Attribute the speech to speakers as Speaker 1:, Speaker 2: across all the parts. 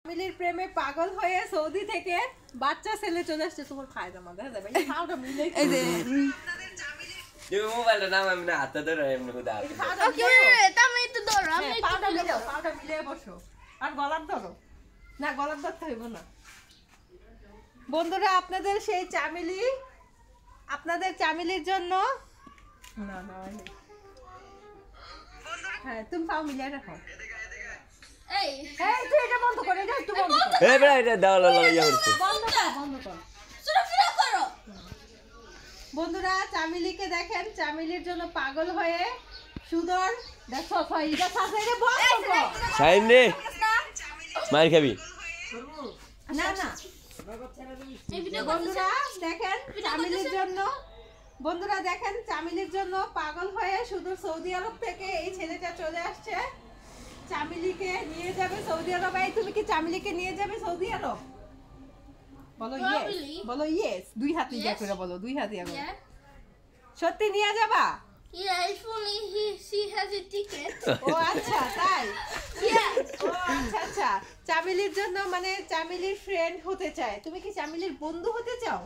Speaker 1: ফ্যামিলির প্রেমে পাগল হয়ে সৌদি থেকে বাচ্চা ছেলে চলে আসছে। তোমার ফায়দা মা দেখা যাবে এই খাওটা মিলে এই যে
Speaker 2: তুমি মোবাইলটা নাম আমি না হাতে ধরে এমনি করে দাও।
Speaker 3: ওকে তুমি তো ধরো আমি
Speaker 1: পাউডার মিলে বসো আর গলার ধরো না, গলার ধরতে হইব না। বন্ধুরা আপনাদের সেই চামেলি, আপনাদের চামেলির জন্য না না হ্যাঁ তুমি পাও মিলিয়ে রাখো।
Speaker 3: এই
Speaker 1: এই তুই এটা বন্ধ করে এটা একটু বন্ধ কর।
Speaker 2: এই বড় এটা দাও লাগা করতে
Speaker 1: বন্ধ কর।
Speaker 3: শুরু করো।
Speaker 1: বন্ধুরা চামেলিকে দেখেন, চামেলির জন্য পাগল হয়ে সুদর দেখো ফাইদা সাথে বন্ধ কর।
Speaker 2: সাইম রে মার খাবি
Speaker 1: না না বন্ধুরা দেখেন চামেলির জন্য, বন্ধুরা দেখেন চামেলির জন্য পাগল হয়ে শুধু সৌদি আরব থেকে এই ছেলেটা চলে আসছে। চামেলিকে নিয়ে যাবে সৌদি আরব। এই তুমি কি চামেলিকে নিয়ে যাবে সৌদি আরব? বলো ইয়েস, বলো ইয়েস, দুই হাত দিয়ে করে বলো, দুই হাত দিয়ে করে। সত্যি নিয়ে যাবা?
Speaker 3: Yeah, if only she has a ticket.
Speaker 1: ও আচ্ছা তাই।
Speaker 3: Yeah.
Speaker 1: ও আচ্ছা আচ্ছা, চামেলির জন্য মানে চামেলির ফ্রেন্ড হতে চায়। তুমি কি চামেলির বন্ধু হতে চাও?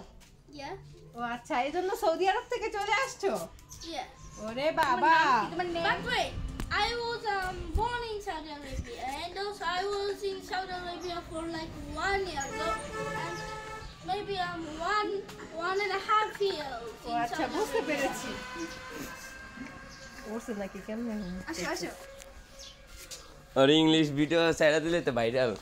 Speaker 3: Yeah.
Speaker 1: ও আচ্ছা, এই জন্য সৌদি আরব থেকে চলে আসছো?
Speaker 3: Yeah.
Speaker 1: ওরে বাবা।
Speaker 3: But wait, I was born in Saudi Arabia, and also I was in Saudi Arabia for like 1 year, so and maybe I'm one and a half years.
Speaker 1: ও আচ্ছা বুঝতে পেরেছি। ওরছে নাকি কেমনে?
Speaker 3: আসো।
Speaker 2: আর ইংলিশ ভিডিও সাইডা দিলে তো ভাইরাল।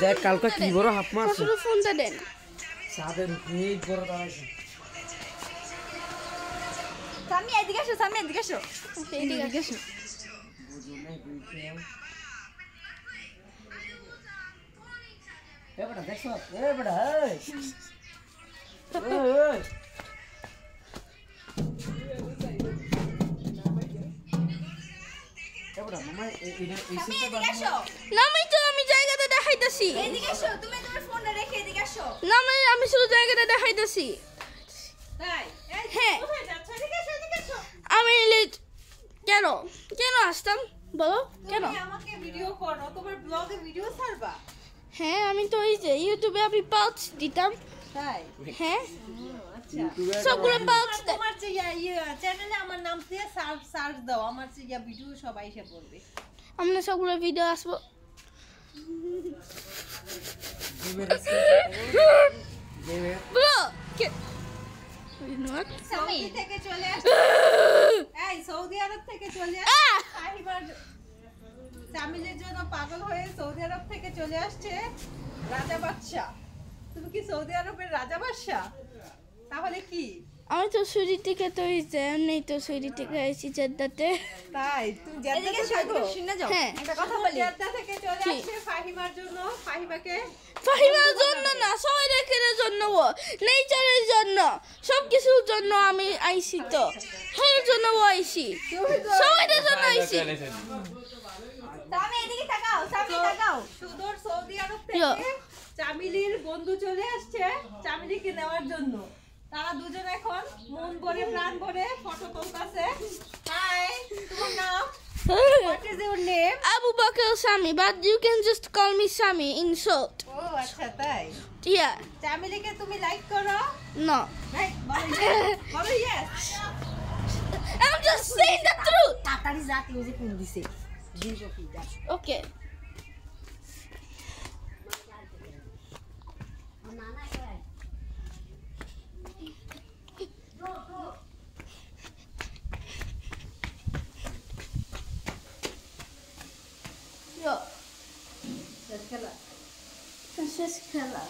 Speaker 4: দেখ কালকে কি বড় হাফ মারছে।
Speaker 3: শুধু ফোনটা দেন।
Speaker 4: সাদের এই বড় দাঁড়াইছে।
Speaker 3: সামনে এদিকে আসো। এদিকে আসো।
Speaker 4: এ বড় দেখছো? এ বড় এই। এই। এ বড় মামা এই সিটটা বানাও।
Speaker 3: আমি জায়গাটা দেখাইতাছি।
Speaker 5: এদিকে আসো, তুমি তোমার ফোনটা রেখে এদিকে আসো।
Speaker 3: আমি শুধু জায়গাটা দেখাইতাছি।
Speaker 1: তাই? এই
Speaker 3: হ্যাঁ।
Speaker 1: কোথায় যাচ্ছ? এদিকে এসো, এদিকে এসো।
Speaker 3: আমি কেন আসতাম বলো কেন?
Speaker 1: তুমি আমাকে ভিডিও করো, তোমার ব্লগে ভিডিও ছাড়বা?
Speaker 3: হ্যাঁ আমি তো এই যে ইউটিউবে আমি পাউচ দিতাম।
Speaker 1: তাই?
Speaker 3: হ্যাঁ
Speaker 1: আচ্ছা।
Speaker 3: সবগুলো পাউচ দেয়।
Speaker 1: তোমার যে চ্যানেলে আমার নাম দিয়ে সার্চ দাও, আমার যে ভিডিও সবাই এসে বলবে।
Speaker 3: আমরা সবগুলো ভিডিও আসবো। বলো
Speaker 1: সৌদি থেকে চলে আসছে, এই সৌদি আরব থেকে চলে আসছে সাহিবার চামেলির জন্য পাগল হয়ে সৌদি আরব থেকে চলে আসছে রাজা বাদশা। তুমি কি সৌদি আরবের রাজা বাদশা? তাহলে কি?
Speaker 3: আমি তো সুরি থেকে তো নেই তো সুরি থেকে এসেছি জেদ্দাতে।
Speaker 1: তাই তুমি জেদ্দাতে থাকো?
Speaker 5: শুনে যাও।
Speaker 3: হ্যাঁ
Speaker 5: একটা কথা বলি।
Speaker 1: জেদ্দা থেকে চলে আসছে ফাহিমার জন্য।
Speaker 3: ফাহিমার জন্য না, সবাইদের জন্য, নেচারের জন্য, সবকিছুর জন্য আমি আইছি তো। এর জন্য আইছি, সবাইদের জন্য আইছি।
Speaker 5: সামনে এদিকে তাকাও, সামনে তাকাও।
Speaker 1: সুদূর সৌদি আরব থেকে চামেলির বন্ধু চলে আসছে চামেলিকে নেওয়ার জন্য। তারা দুজন এখন মন ভরে প্রাণ ভরে ফটো তুলতেছে। হাই, তোমার নাম? What is your name?
Speaker 3: Abu Bakr Sami, but you can just call me Sami in short.
Speaker 1: ও আচ্ছা তাই।
Speaker 3: Yeah.
Speaker 1: চামেলিকে তুমি লাইক করো?
Speaker 3: No.
Speaker 1: লাইক বলো yes।
Speaker 3: I'm just saying the truth.
Speaker 5: তাড়াতাড়ি যা, তুমি যে কোন দিছে। জিনিস কি যা।
Speaker 3: Okay. Yo. শেষ খেলা।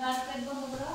Speaker 1: রাস্তায় বন্ধ করো।